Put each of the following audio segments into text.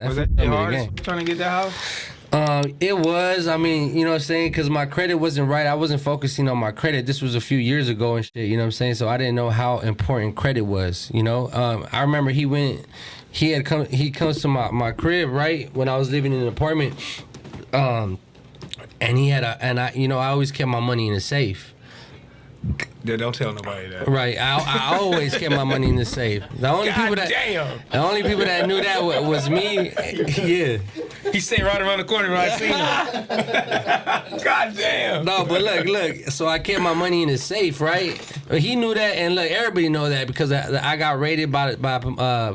Was that the hardest trying to get that house? It was. I mean, you know what I'm saying? Because my credit wasn't right. I wasn't focusing on my credit. This was a few years ago and shit, you know what I'm saying? So I didn't know how important credit was, you know? I remember he comes to my crib, right? When I was living in an apartment. And he had I always kept my money in a safe. Yeah, don't tell nobody that. Right, I always kept my money in the safe. The only people that knew that was me. Yeah, he stayed right around the corner when I seen him. God damn. No, but look. So I kept my money in the safe, right? He knew that, and look, everybody know that because I got raided by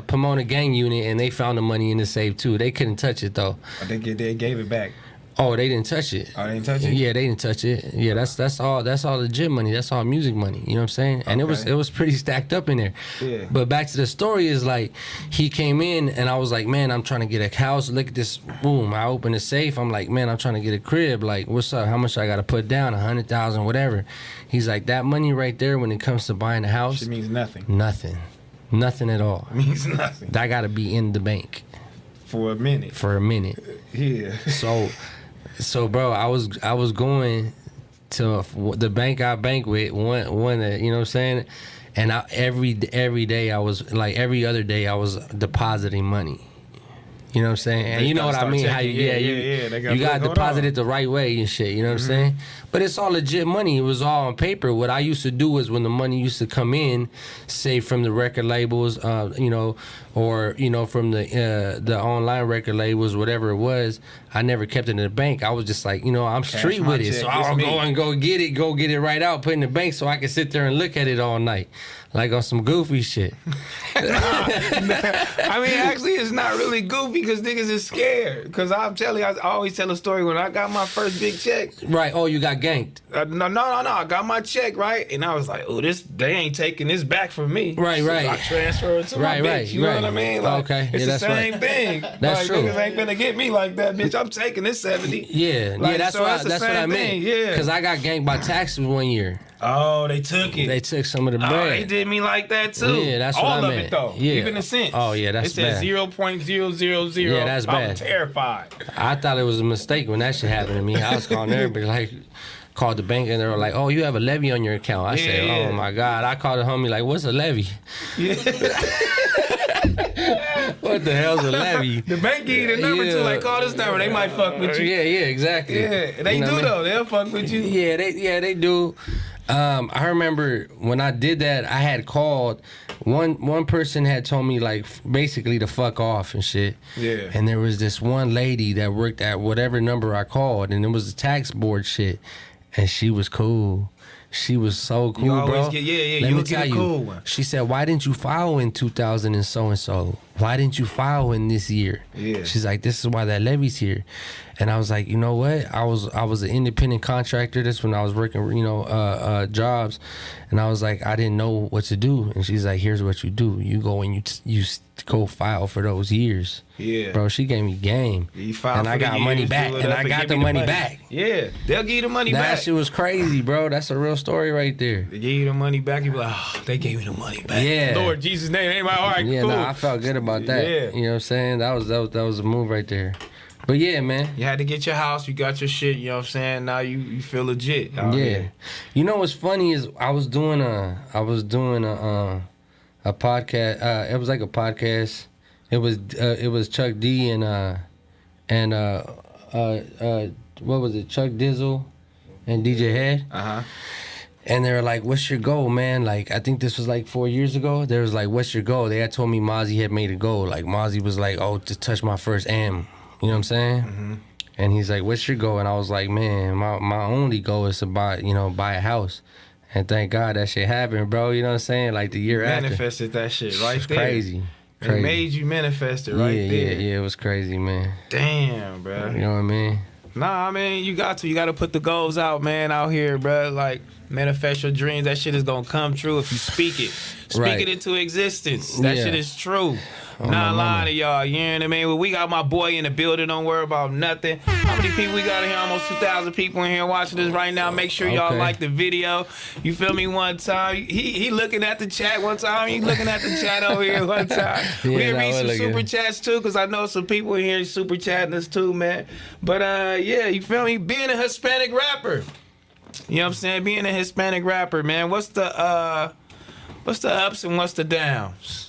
Pomona gang unit, and they found the money in the safe too. They couldn't touch it though. They gave it back. Oh, they didn't touch it. Oh, they didn't touch it? Yeah, they didn't touch it. Yeah, that's all legit money. That's all music money. You know what I'm saying? And it was pretty stacked up in there. Yeah. But back to the story is like he came in and I was like, man, I'm trying to get a house. Look at this. Boom. I opened the safe. I'm like, man, I'm trying to get a crib. Like, what's up? How much I gotta put down? 100,000, whatever. He's like, that money right there when it comes to buying a house. It means nothing. Nothing at all. It means nothing. That gotta be in the bank. For a minute. Yeah. So, bro, I was going to the bank I bank with, one that, you know what I'm saying? And every day I was, like every other day I was depositing money. You know what I'm saying? And you know what I mean? How you got to deposit it the right way and shit. You know what I'm saying? But it's all legit money. It was all on paper. What I used to do was when the money used to come in, say from the record labels, you know, or you know from the online record labels, whatever it was, I never kept it in the bank. I was just like, you know, I'm street with it, so I'll go get it right out, put it in the bank, so I can sit there and look at it all night. Like on some goofy shit. I mean, actually, it's not really goofy because niggas is scared. Because I'm telling you, I always tell a story when I got my first big check. Right. Oh, you got ganked. No. I got my check, right? And I was like, oh, they ain't taking this back from me. Right. So I transferred it to my bitch. You know what I mean? Like, okay. It's the same thing. That's true. Niggas ain't gonna get me like that, bitch. I'm taking this 70. Yeah. Like, that's what I meant. Yeah. Because I got ganked by taxes one year. Oh, they took it. They took some of the bread. Oh, they did me like that too. Yeah, that's what I meant. All of it though. Yeah. Even the cents. Oh yeah, that's bad. It said 0.000. Yeah, that's bad. I'm terrified. I thought it was a mistake when that shit happened to me. I was calling everybody like, called the bank and they were like, oh, you have a levy on your account. I said, oh my God. I called the homie like, what's a levy? Yeah. What the hell's a levy? The bank give you the number too, like call this number. They might fuck with you. Yeah, exactly. Yeah, they do though. They'll fuck with you. Yeah, they do. I remember when I did that, I had called. One person had told me like basically to fuck off and shit. Yeah. And there was this one lady that worked at whatever number I called, and it was the tax board shit, and she was cool. She was so cool, bro. Let me tell you. Cool one. She said, "Why didn't you file in 2000 and so and so? Why didn't you file in this year?" Yeah. She's like, "This is why that levy's here." And I was like, you know what? I was an independent contractor. That's when I was working, you know, jobs. And I was like, I didn't know what to do. And she's like, here's what you do. You go and you go file for those years. Yeah. Bro, she gave me game. You filed and for I got money back. And I got the money back. Yeah. They'll give you the money back. That shit was crazy, bro. That's a real story right there. They gave you the money back. You be like, oh, they gave me the money back. Yeah. Lord Jesus' name. Ain't my all right, yeah, cool. I felt good about that. Yeah. You know what I'm saying? That was a move right there. But yeah, man. You had to get your house. You got your shit. You know what I'm saying? Now you feel legit. Yeah. Here. You know what's funny is I was doing a podcast. It was like a podcast. It was Chuck D and what was it? Chuck Dizzle and DJ Head. And they were like, "What's your goal, man?" Like, I think this was like 4 years ago. They was like, "What's your goal?" They had told me Mozzie had made a goal. Like Mozzie was like, "Oh, to touch my first M." You know what I'm saying? And he's like, "What's your goal?" And I was like, "Man, my only goal is to buy a house." And thank God that shit happened, bro. You know what I'm saying? Like the year after. Manifested that shit right there. Crazy. It made you manifest it right there. Yeah, it was crazy, man. Damn, bro. You know what I mean? Nah, I mean, you got to put the goals out, man, out here, bro. Like, manifest your dreams. That shit is gonna come true if you speak it. Speak it into existence. That shit is true. On my Not mama. lying to y'all, you know what I mean? Well, we got my boy in the building, don't worry about nothing. How many people we got in here? Almost 2,000 people in here watching this right now. Make sure y'all Okay. like the video. You feel me? One time, he looking at the chat one time. He looking at the chat over here one time. Yeah, we nah, read some we're looking. super chats too, because I know some people in here super chatting us too, man. But yeah, you feel me? Being a Hispanic rapper. You know what I'm saying? Being a Hispanic rapper, man. What's the ups and what's the downs?